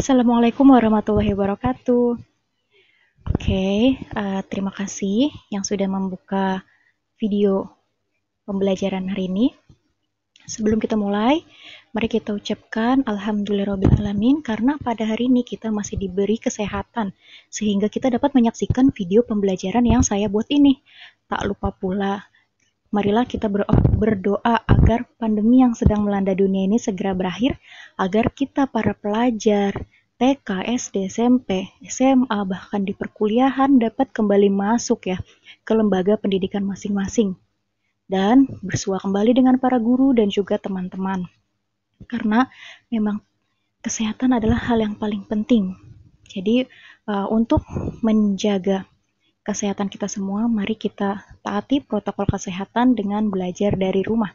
Assalamualaikum warahmatullahi wabarakatuh. Terima kasih yang sudah membuka video pembelajaran hari ini. Sebelum kita mulai, mari kita ucapkan Alhamdulillahirrabbilalamin karena pada hari ini kita masih diberi kesehatan sehingga kita dapat menyaksikan video pembelajaran yang saya buat ini. Tak lupa pula, marilah kita berdoa agar pandemi yang sedang melanda dunia ini segera berakhir, agar kita para pelajar TK, SD, SMP, SMA, bahkan di perkuliahan dapat kembali masuk ya ke lembaga pendidikan masing-masing dan bersua kembali dengan para guru dan juga teman-teman. Karena memang kesehatan adalah hal yang paling penting. Jadi untuk menjaga kesehatan kita semua, mari kita taati protokol kesehatan dengan belajar dari rumah.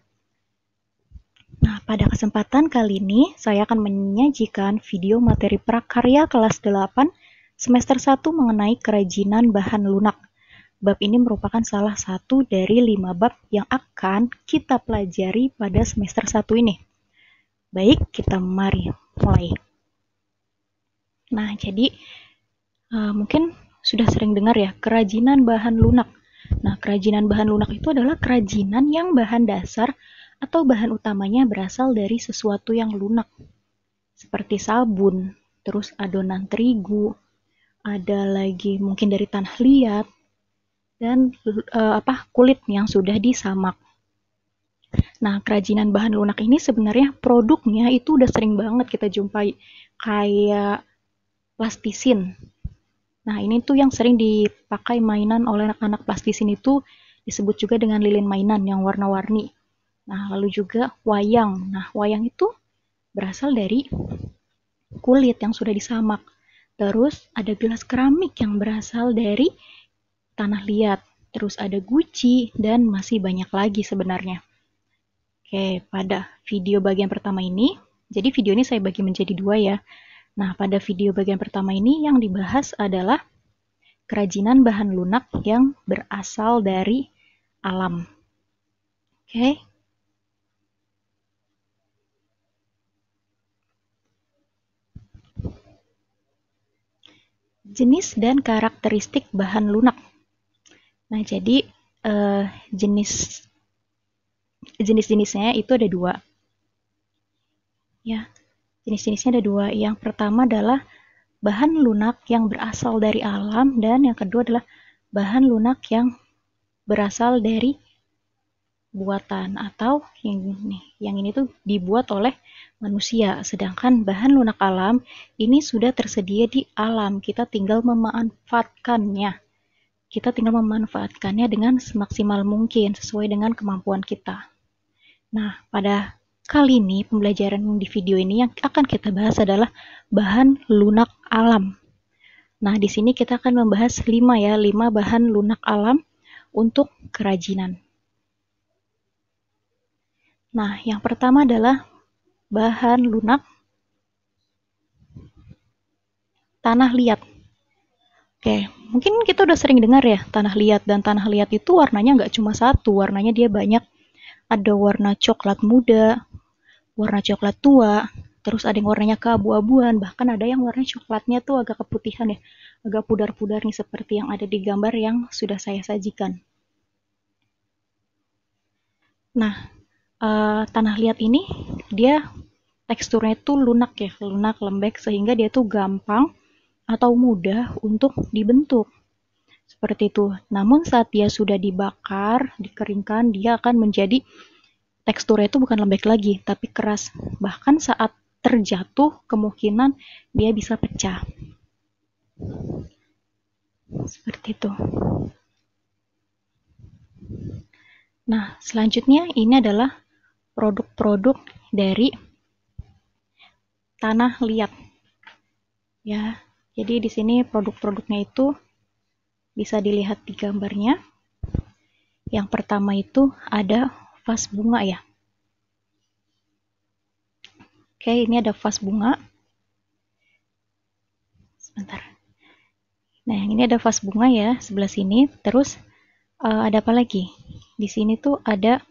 Nah, pada kesempatan kali ini, saya akan menyajikan video materi prakarya kelas 8 semester 1 mengenai kerajinan bahan lunak. Bab ini merupakan salah satu dari 5 bab yang akan kita pelajari pada semester 1 ini. Baik, kita mari mulai. Nah, jadi mungkin sudah sering dengar ya, kerajinan bahan lunak. Nah, kerajinan bahan lunak itu adalah kerajinan yang bahan dasar atau bahan utamanya berasal dari sesuatu yang lunak. Seperti sabun, terus adonan terigu, ada lagi mungkin dari tanah liat, dan kulit yang sudah disamak. Nah, kerajinan bahan lunak ini sebenarnya produknya itu udah sering banget kita jumpai, kayak plastisin. Nah, ini tuh yang sering dipakai mainan oleh anak-anak. Plastisin itu disebut juga dengan lilin mainan yang warna-warni. Nah, lalu juga wayang. Nah, wayang itu berasal dari kulit yang sudah disamak. Terus ada gelas keramik yang berasal dari tanah liat. Terus ada guci dan masih banyak lagi sebenarnya. Oke, pada video bagian pertama ini, jadi video ini saya bagi menjadi 2 ya. Nah, pada video bagian pertama ini yang dibahas adalah kerajinan bahan lunak yang berasal dari alam. Oke. Jenis dan karakteristik bahan lunak. Nah, jadi jenis-jenisnya itu ada 2. Ya, jenis-jenisnya ada 2. Yang pertama adalah bahan lunak yang berasal dari alam dan yang kedua adalah bahan lunak yang berasal dari buatan atau yang ini tuh dibuat oleh manusia. Sedangkan bahan lunak alam ini sudah tersedia di alam, kita tinggal memanfaatkannya. Dengan semaksimal mungkin sesuai dengan kemampuan kita. Nah, pada kali ini pembelajaran di video ini yang akan kita bahas adalah bahan lunak alam. Nah, di sini kita akan membahas 5 bahan lunak alam untuk kerajinan. Nah, yang pertama adalah bahan lunak tanah liat. Oke, mungkin kita udah sering dengar ya tanah liat, dan tanah liat itu warnanya nggak cuma satu, warnanya dia banyak. Ada warna coklat muda, warna coklat tua, terus ada yang warnanya keabu-abuan, bahkan ada yang warna coklatnya tuh agak keputihan ya, agak pudar-pudar nih seperti yang ada di gambar yang sudah saya sajikan. Nah, tanah liat ini dia teksturnya tuh lunak ya, lunak lembek sehingga dia tuh gampang atau mudah untuk dibentuk. Seperti itu. Namun saat dia sudah dibakar, dikeringkan, dia akan menjadi teksturnya itu bukan lembek lagi, tapi keras. Bahkan saat terjatuh, kemungkinan dia bisa pecah. Seperti itu. Nah, selanjutnya ini adalah produk-produk dari tanah liat. Ya, jadi di sini produk-produknya itu bisa dilihat di gambarnya. Yang pertama itu ada vas bunga ya. Oke, ini ada vas bunga. Sebentar. Nah, yang ini ada vas bunga ya, sebelah sini. Terus ada apa lagi? Di sini tuh ada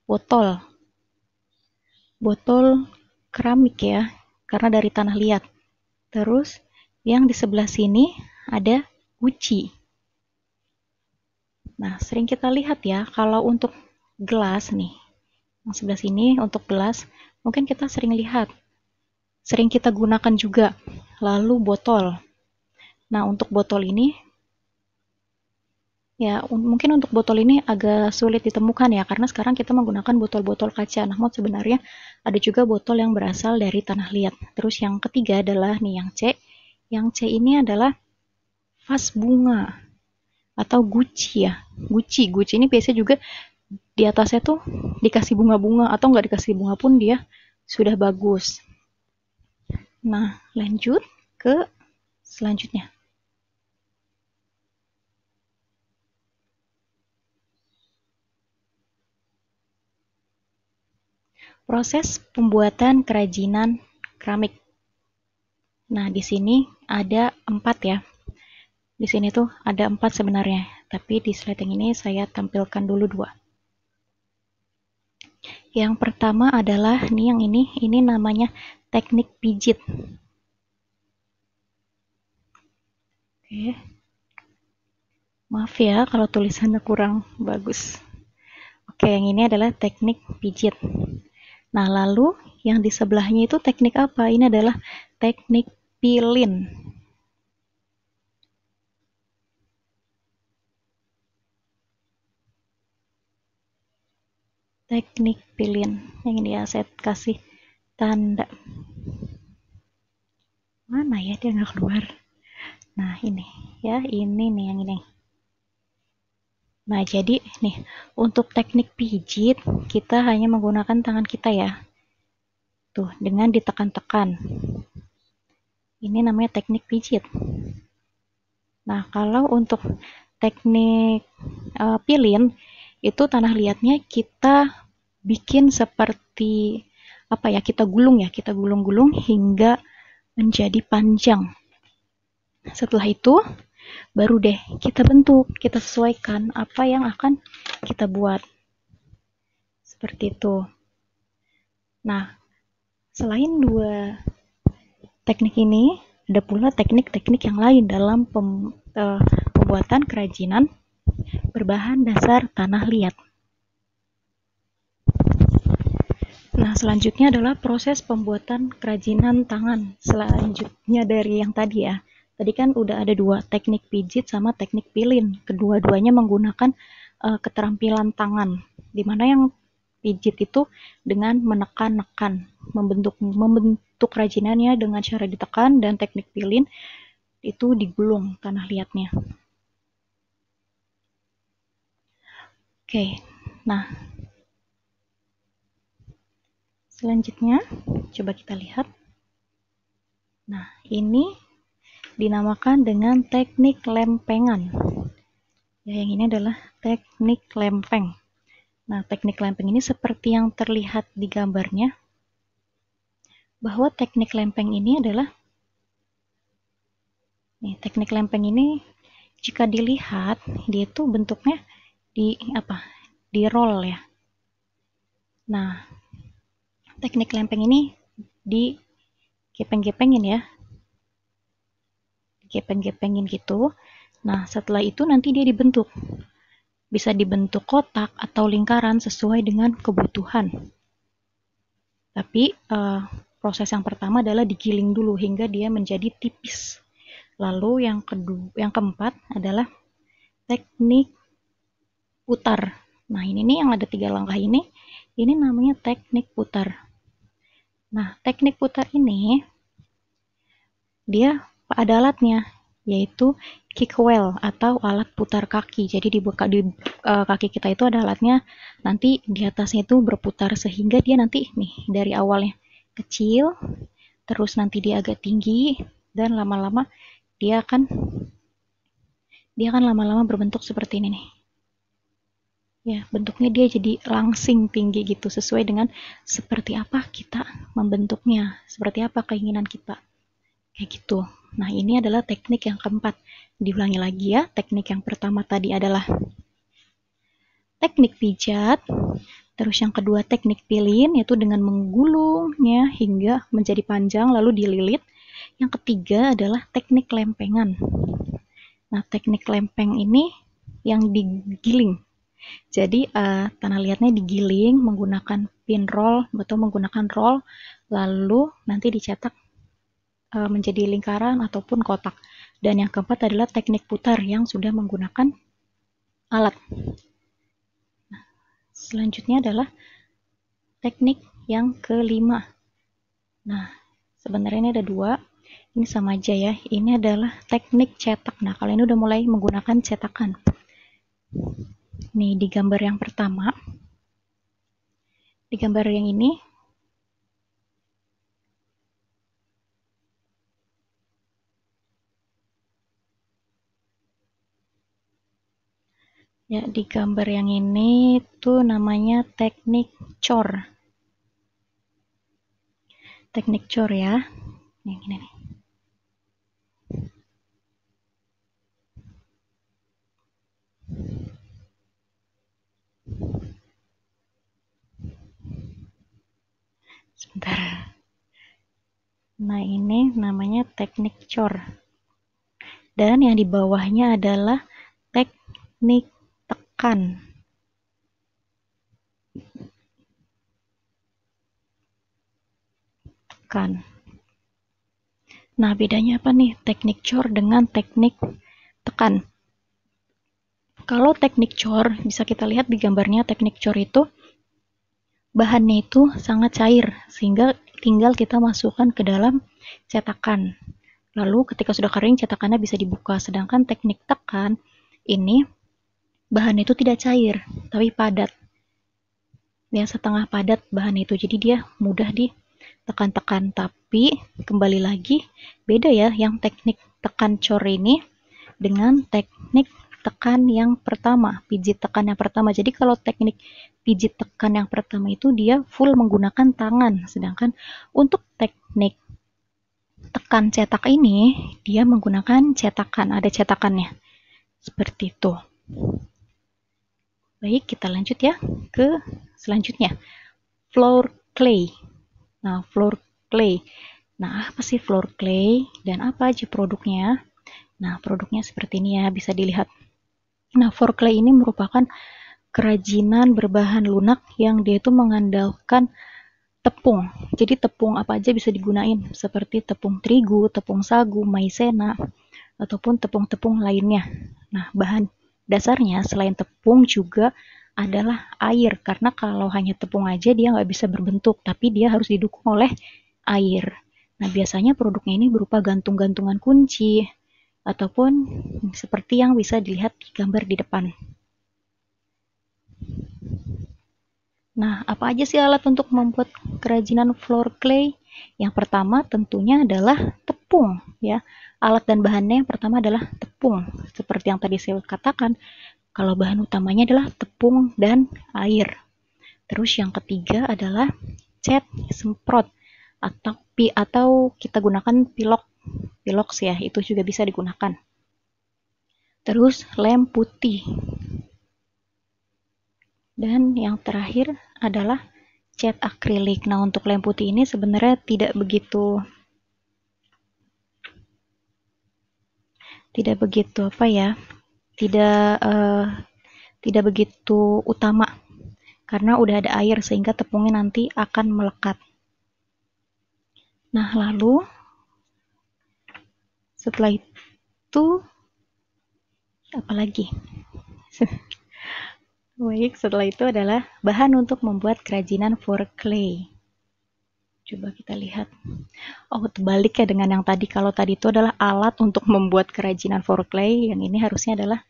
botol. Botol keramik ya, karena dari tanah liat. Terus yang di sebelah sini ada guci. Nah, sering kita lihat ya, kalau untuk gelas nih, yang sebelah sini untuk gelas, mungkin kita sering lihat, sering kita gunakan juga. Lalu botol. Nah, untuk botol ini, ya mungkin untuk botol ini agak sulit ditemukan ya, karena sekarang kita menggunakan botol-botol kaca. Namun sebenarnya ada juga botol yang berasal dari tanah liat. Terus yang ketiga adalah nih yang C. Yang C ini adalah vas bunga atau guci ya. Guci ini biasanya juga di atasnya tuh dikasih bunga-bunga atau nggak dikasih bunga pun dia sudah bagus. Nah, lanjut ke selanjutnya. Proses pembuatan kerajinan keramik. Nah, di sini ada 4 ya. Di sini tuh ada 4 sebenarnya, tapi di slide yang ini saya tampilkan dulu 2. Yang pertama adalah nih yang ini namanya teknik pijit. Oke. Maaf ya kalau tulisannya kurang bagus. Oke, yang ini adalah teknik pijit. Nah, lalu yang di sebelahnya itu teknik apa? Ini adalah teknik pilin. Teknik pilin. Yang ini ya, saya kasih tanda. Mana ya, dia nggak keluar. Nah, ini ya, ini nih yang ini. Nah, jadi nih, untuk teknik pijit, kita hanya menggunakan tangan kita ya. Tuh, dengan ditekan-tekan. Ini namanya teknik pijit. Nah, kalau untuk teknik pilin, itu tanah liatnya kita bikin seperti apa ya, kita gulung-gulung hingga menjadi panjang. Setelah itu baru deh kita bentuk, kita sesuaikan apa yang akan kita buat. Seperti itu. Nah, selain 2 teknik ini, ada pula teknik-teknik yang lain dalam pembuatan kerajinan berbahan dasar tanah liat. Nah, selanjutnya adalah proses pembuatan kerajinan tangan. Selanjutnya dari yang tadi ya. Tadi kan udah ada 2, teknik pijit sama teknik pilin. Kedua-duanya menggunakan keterampilan tangan. Dimana yang pijit itu dengan menekan-nekan, membentuk kerajinannya dengan cara ditekan, dan teknik pilin itu digulung tanah liatnya. Oke, nah selanjutnya coba kita lihat. Nah, ini dinamakan dengan teknik lempengan. Ya, yang ini adalah teknik lempeng. Nah, teknik lempeng ini seperti yang terlihat di gambarnya, bahwa teknik lempeng ini adalah teknik lempeng ini jika dilihat dia itu bentuknya di roll ya. Nah, teknik lempeng ini di gepeng-gepengin ya, gepeng-gepengin gitu. Nah, setelah itu nanti dia dibentuk, bisa dibentuk kotak atau lingkaran sesuai dengan kebutuhan. Tapi proses yang pertama adalah digiling dulu hingga dia menjadi tipis. Lalu yang keempat adalah teknik putar. Nah, ini nih yang ada 3 langkah ini namanya teknik putar. Nah, teknik putar ini dia ada alatnya, yaitu kick wheel atau alat putar kaki. Jadi di kaki kita itu ada alatnya, nanti di atasnya itu berputar sehingga dia nanti nih dari awalnya kecil, terus nanti dia agak tinggi, dan lama-lama dia akan lama-lama berbentuk seperti ini nih. Ya, bentuknya dia jadi langsing tinggi gitu, sesuai dengan seperti apa kita membentuknya, seperti apa keinginan kita. Kayak gitu. Nah, ini adalah teknik yang keempat. Diulangi lagi ya, teknik yang pertama tadi adalah teknik pijat, terus yang kedua teknik pilin, yaitu dengan menggulungnya hingga menjadi panjang lalu dililit. Yang ketiga adalah teknik lempengan. Nah, teknik lempeng ini yang digiling. Jadi tanah liatnya digiling menggunakan pin roll atau menggunakan roll, lalu nanti dicetak menjadi lingkaran ataupun kotak. Dan yang keempat adalah teknik putar yang sudah menggunakan alat. Nah, selanjutnya adalah teknik yang kelima. Nah, sebenarnya ini ada dua. Ini sama aja ya. Ini adalah teknik cetak. Nah, kalau ini udah mulai menggunakan cetakan. Nih, di gambar yang pertama. Di gambar yang ini, ya, di gambar yang ini tuh namanya teknik cor. Teknik cor ya. Yang ini nih. Sebentar. Nah, ini namanya teknik cor. Dan yang di bawahnya adalah teknik tekan. Nah, bedanya apa nih teknik cor dengan teknik tekan? Kalau teknik cor, bisa kita lihat di gambarnya, teknik cor itu bahannya itu sangat cair, sehingga tinggal kita masukkan ke dalam cetakan. Lalu ketika sudah kering, cetakannya bisa dibuka. Sedangkan teknik tekan, ini bahan itu tidak cair, tapi padat. Ya, setengah padat bahan itu, jadi dia mudah ditekan-tekan. Tapi kembali lagi, beda ya yang teknik tekan cor ini dengan teknik tekan yang pertama, pijit tekan yang pertama. Jadi kalau teknik pijit tekan yang pertama itu dia full menggunakan tangan, sedangkan untuk teknik tekan cetak ini dia menggunakan cetakan, ada cetakannya. Seperti itu. Baik, kita lanjut ya ke selanjutnya. Floor clay. Nah, floor clay. Nah, apa sih floor clay dan apa aja produknya? Nah, produknya seperti ini ya, bisa dilihat. Nah, floor clay ini merupakan kerajinan berbahan lunak yang dia itu mengandalkan tepung. Jadi tepung apa aja bisa digunain, seperti tepung terigu, tepung sagu, maizena, ataupun tepung-tepung lainnya. Nah, bahan dasarnya selain tepung juga adalah air, karena kalau hanya tepung aja dia nggak bisa berbentuk, tapi dia harus didukung oleh air. Nah, biasanya produknya ini berupa gantung-gantungan kunci, ataupun seperti yang bisa dilihat di gambar di depan. Nah, apa aja sih alat untuk membuat kerajinan floor clay? Yang pertama tentunya adalah tepung, ya. Alat dan bahannya yang pertama adalah tepung. Seperti yang tadi saya katakan, kalau bahan utamanya adalah tepung dan air. Terus yang ketiga adalah cat semprot atau kita gunakan pilox ya, itu juga bisa digunakan. Terus lem putih. Dan yang terakhir adalah cat akrilik. Nah, untuk lem putih ini sebenarnya tidak begitu apa ya? Tidak begitu utama karena udah ada air sehingga tepungnya nanti akan melekat. Nah, lalu setelah itu apa lagi? Baik, setelah itu adalah bahan untuk membuat kerajinan floor clay. Coba kita lihat. Oh, terbalik ya dengan yang tadi. Kalau tadi itu adalah alat untuk membuat kerajinan floor clay, yang ini harusnya adalah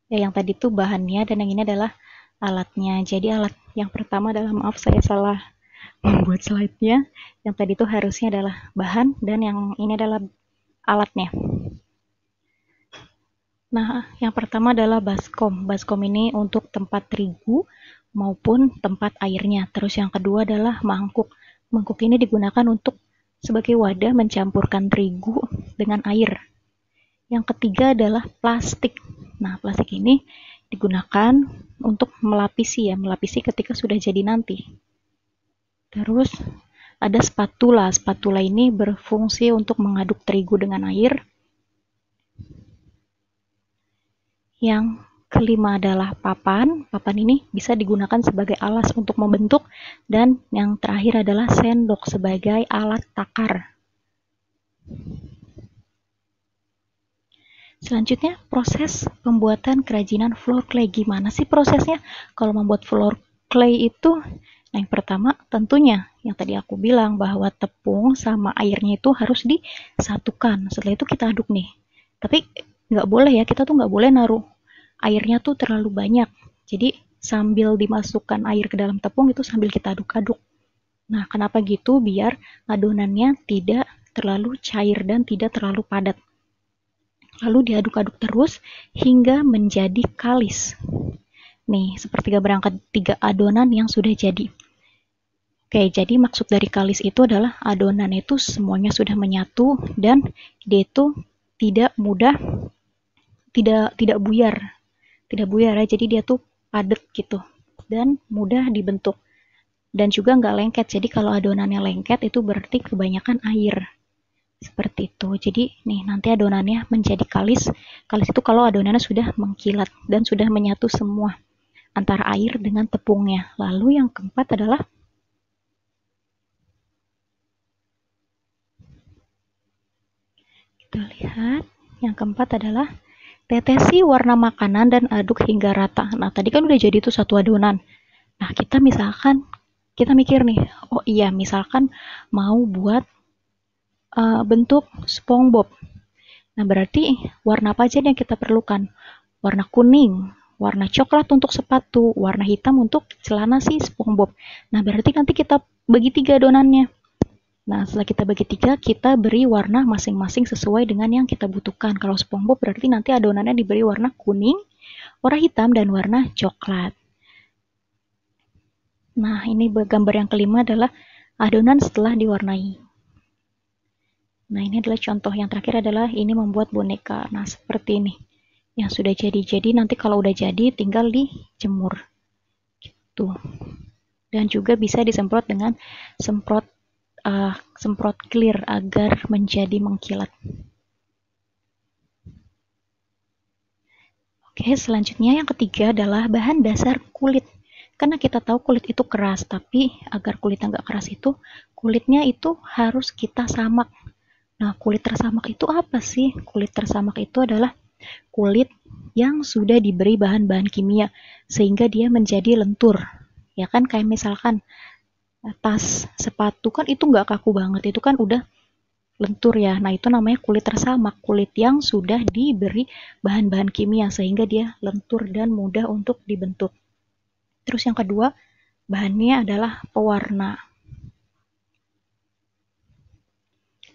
ya yang tadi itu bahannya dan yang ini adalah alatnya. Jadi alat yang pertama adalah, maaf saya salah membuat slide-nya. Yang tadi itu harusnya adalah bahan dan yang ini adalah alatnya. Nah, yang pertama adalah baskom. Baskom ini untuk tempat terigu maupun tempat airnya. Terus yang kedua adalah mangkuk. Mangkuk ini digunakan untuk sebagai wadah mencampurkan terigu dengan air. Yang ketiga adalah plastik. Nah, plastik ini digunakan untuk melapisi ketika sudah jadi nanti. Terus ada spatula. Spatula ini berfungsi untuk mengaduk terigu dengan air. Yang kelima adalah papan. Papan ini bisa digunakan sebagai alas untuk membentuk. Dan yang terakhir adalah sendok sebagai alat takar. Selanjutnya, proses pembuatan kerajinan floor clay. Gimana sih prosesnya? Kalau membuat floor clay itu, yang pertama tentunya yang tadi aku bilang bahwa tepung sama airnya itu harus disatukan. Setelah itu kita aduk nih. Tapi nggak boleh ya, kita tuh nggak boleh naruh airnya tuh terlalu banyak. Jadi sambil dimasukkan air ke dalam tepung itu sambil kita aduk-aduk. Nah, kenapa gitu? Biar adonannya tidak terlalu cair dan tidak terlalu padat. Lalu diaduk-aduk terus hingga menjadi kalis. Nih, seperti gambar yang ketiga, adonan yang sudah jadi. Oke, jadi maksud dari kalis itu adalah adonan itu semuanya sudah menyatu dan dia itu tidak mudah, tidak buyar. Tidak buyar ya, jadi dia tuh padat gitu dan mudah dibentuk. Dan juga nggak lengket, jadi kalau adonannya lengket itu berarti kebanyakan air. Seperti itu. Jadi nih nanti adonannya menjadi kalis. Kalis itu kalau adonannya sudah mengkilat dan sudah menyatu semua antara air dengan tepungnya. Lalu yang keempat adalah kita lihat, yang keempat adalah tetesi warna makanan dan aduk hingga rata. Nah, tadi kan udah jadi tuh satu adonan. Nah, kita misalkan kita mikir nih, oh iya, misalkan mau buat bentuk SpongeBob. Nah, berarti warna apa aja yang kita perlukan? Warna kuning, warna coklat untuk sepatu, warna hitam untuk celana si SpongeBob. Nah, berarti nanti kita bagi tiga adonannya. Nah, setelah kita bagi tiga, kita beri warna masing-masing sesuai dengan yang kita butuhkan. Kalau SpongeBob berarti nanti adonannya diberi warna kuning, warna hitam, dan warna coklat. Nah, ini gambar yang kelima adalah adonan setelah diwarnai. Nah, ini adalah contoh yang terakhir adalah ini membuat boneka. Nah, seperti ini. Yang sudah jadi. Jadi nanti kalau udah jadi tinggal dijemur. Gitu. Dan juga bisa disemprot dengan semprot clear agar menjadi mengkilat. Oke, selanjutnya yang ketiga adalah bahan dasar kulit. Karena kita tahu kulit itu keras, tapi agar kulitnya nggak keras itu, kulitnya itu harus kita samak. Nah, kulit tersamak itu apa sih? Kulit tersamak itu adalah kulit yang sudah diberi bahan-bahan kimia sehingga dia menjadi lentur. Ya kan, kayak misalkan tas, sepatu kan itu nggak kaku banget, itu kan udah lentur ya. Nah, itu namanya kulit tersamak, kulit yang sudah diberi bahan-bahan kimia sehingga dia lentur dan mudah untuk dibentuk. Terus yang kedua, bahannya adalah pewarna.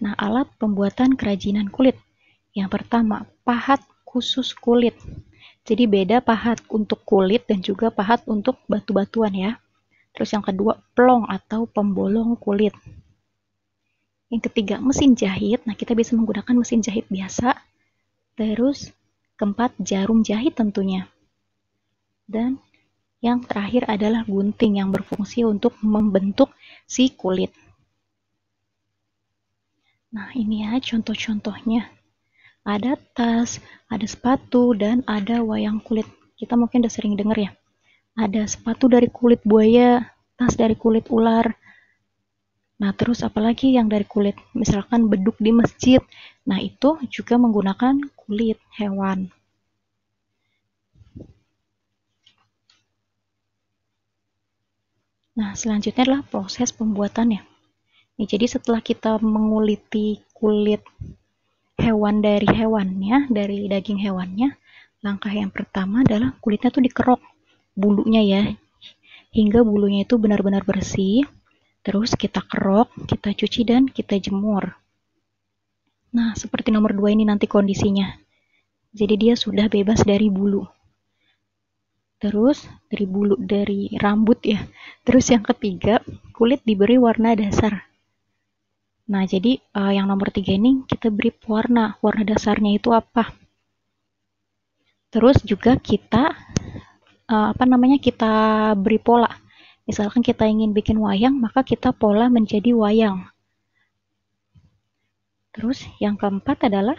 Nah, alat pembuatan kerajinan kulit. Yang pertama, pahat khusus kulit. Jadi beda pahat untuk kulit dan juga pahat untuk batu-batuan ya. Terus yang kedua, plong atau pembolong kulit. Yang ketiga, mesin jahit. Nah, kita bisa menggunakan mesin jahit biasa. Terus keempat, jarum jahit tentunya. Dan yang terakhir adalah gunting yang berfungsi untuk membentuk si kulit. Nah, ini ya contoh-contohnya. Ada tas, ada sepatu, dan ada wayang kulit. Kita mungkin udah sering denger ya. Ada sepatu dari kulit buaya, tas dari kulit ular. Nah, terus apalagi yang dari kulit, misalkan beduk di masjid. Nah, itu juga menggunakan kulit hewan. Nah, selanjutnya adalah proses pembuatannya. Nih, jadi setelah kita menguliti kulit hewan dari hewannya, dari daging hewannya, langkah yang pertama adalah kulitnya tuh dikerok, bulunya ya, hingga bulunya itu benar-benar bersih. Terus kita kerok, kita cuci, dan kita jemur. Nah, seperti nomor 2 ini nanti kondisinya. Jadi dia sudah bebas dari bulu. Terus dari bulu, dari rambut ya. Terus yang ketiga, kulit diberi warna dasar. Nah, jadi yang nomor 3 ini kita beri warna. Warna dasarnya itu apa? Terus juga kita kita beri pola. Misalkan kita ingin bikin wayang, maka kita pola menjadi wayang. Terus yang keempat adalah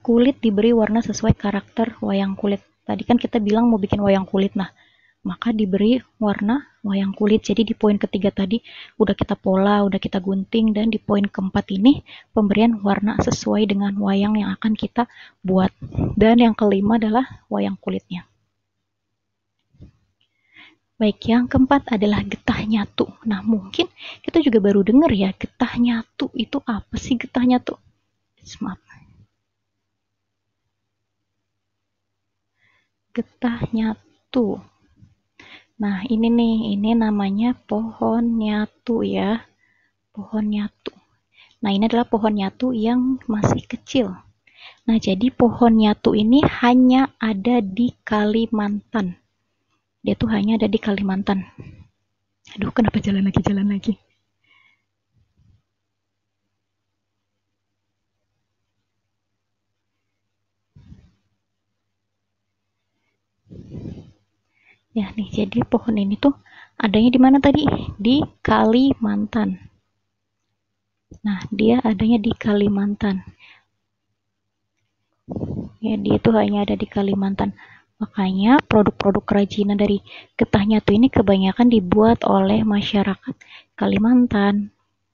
kulit diberi warna sesuai karakter wayang kulit. Tadi kan kita bilang mau bikin wayang kulit, nah maka diberi warna wayang kulit. Jadi di poin ketiga tadi udah kita pola, udah kita gunting, dan di poin keempat ini pemberian warna sesuai dengan wayang yang akan kita buat. Dan yang kelima adalah wayang kulitnya. Baik, yang keempat adalah getah nyatu. Nah, mungkin kita juga baru dengar ya, getah nyatu itu apa sih getah nyatu? Maaf. Getah nyatu. Nah, ini nih, ini namanya pohon nyatu ya. Pohon nyatu. Nah, ini adalah pohon nyatu yang masih kecil. Nah, jadi pohon nyatu ini hanya ada di Kalimantan. Dia tuh hanya ada di Kalimantan. Aduh, kenapa jalan lagi? Ya nih, jadi pohon ini tuh adanya di mana tadi? Di Kalimantan. Nah, dia adanya di Kalimantan. Ya, dia tuh hanya ada di Kalimantan. Makanya produk-produk kerajinan dari getah nyatu ini kebanyakan dibuat oleh masyarakat Kalimantan.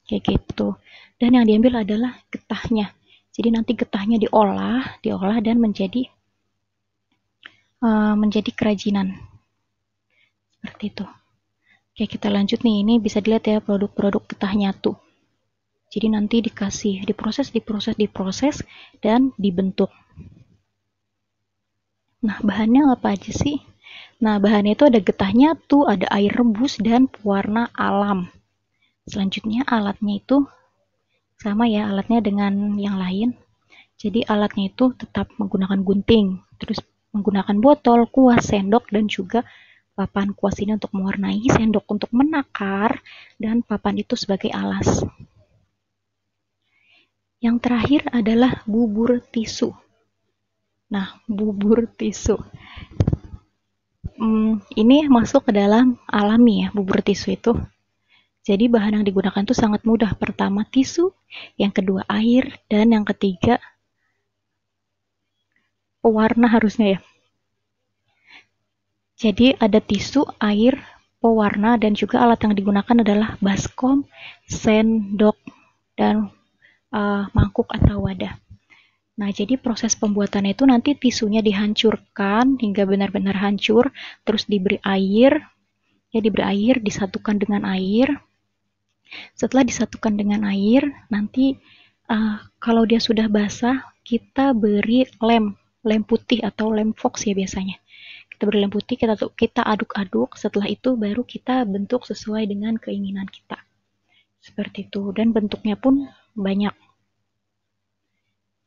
Kayak gitu. Dan yang diambil adalah getahnya. Jadi nanti getahnya diolah dan menjadi kerajinan. Seperti itu. Oke, kita lanjut nih. Ini bisa dilihat ya produk-produk getah nyatu. Jadi nanti dikasih diproses dan dibentuk. Nah, bahannya apa aja sih? Nah, bahannya itu ada getah nyatu, ada air rebus, dan pewarna alam. Selanjutnya alatnya itu sama ya, alatnya dengan yang lain. Jadi alatnya itu tetap menggunakan gunting, terus menggunakan botol, kuas, sendok, dan juga papan. Kuas ini untuk mewarnai, sendok untuk menakar, dan papan itu sebagai alas. Yang terakhir adalah bubur tisu. Nah, bubur tisu. Ini masuk ke dalam alami ya, bubur tisu itu. Jadi bahan yang digunakan itu sangat mudah. Pertama tisu, yang kedua air, dan yang ketiga pewarna harusnya ya. Jadi ada tisu, air, pewarna, dan juga alat yang digunakan adalah baskom, sendok, dan mangkuk atau wadah. Nah, jadi proses pembuatannya itu nanti tisunya dihancurkan hingga benar-benar hancur, terus diberi air, disatukan dengan air. Setelah disatukan dengan air, nanti kalau dia sudah basah, kita beri lem putih atau lem fox ya biasanya. Kita beri lem putih, kita aduk-aduk, setelah itu baru kita bentuk sesuai dengan keinginan kita. Seperti itu, dan bentuknya pun banyak.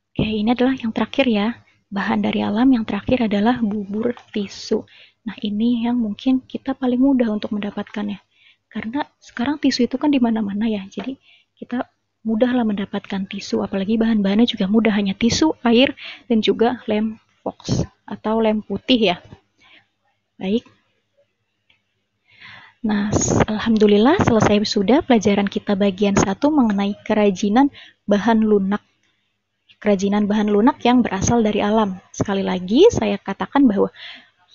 Oke, ini adalah yang terakhir ya. Bahan dari alam yang terakhir adalah bubur tisu. Nah, ini yang mungkin kita paling mudah untuk mendapatkannya. Karena sekarang tisu itu kan di mana-mana ya. Jadi kita mudahlah mendapatkan tisu, apalagi bahan-bahannya juga mudah, hanya tisu, air, dan juga lem fox atau lem putih ya. Baik. Nah, alhamdulillah selesai sudah pelajaran kita bagian 1 mengenai kerajinan bahan lunak. Kerajinan bahan lunak yang berasal dari alam. Sekali lagi saya katakan bahwa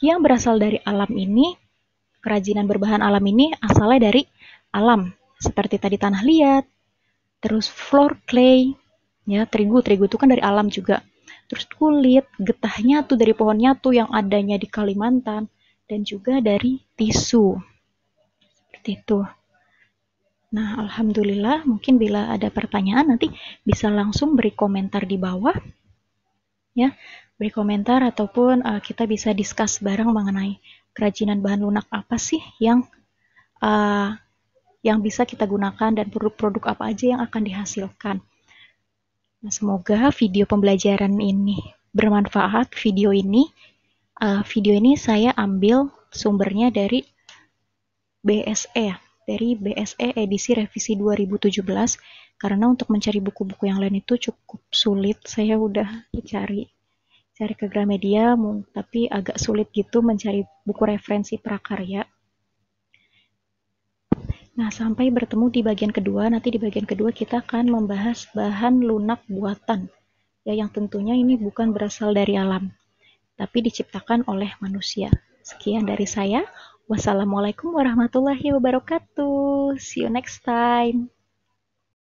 yang berasal dari alam ini, kerajinan berbahan alam ini asalnya dari alam. Seperti tadi tanah liat, terus floor clay, ya terigu itu kan dari alam juga. Terus kulit, getahnya tuh dari pohon nyatu yang adanya di Kalimantan, dan juga dari tisu. Seperti itu. Nah, alhamdulillah, mungkin bila ada pertanyaan nanti bisa langsung beri komentar di bawah. Ya, beri komentar ataupun kita bisa discuss bareng mengenai kerajinan bahan lunak apa sih yang bisa kita gunakan dan produk-produk apa aja yang akan dihasilkan. Nah, semoga video pembelajaran ini bermanfaat. Video ini saya ambil sumbernya dari BSE, dari BSE edisi revisi 2017, karena untuk mencari buku-buku yang lain itu cukup sulit. Saya udah cari cari ke Gramedia, tapi agak sulit gitu mencari buku referensi prakarya. Nah, sampai bertemu di bagian kedua. Nanti di bagian kedua kita akan membahas bahan lunak buatan. Ya, yang tentunya ini bukan berasal dari alam, tapi diciptakan oleh manusia. Sekian dari saya. Wassalamualaikum warahmatullahi wabarakatuh. See you next time.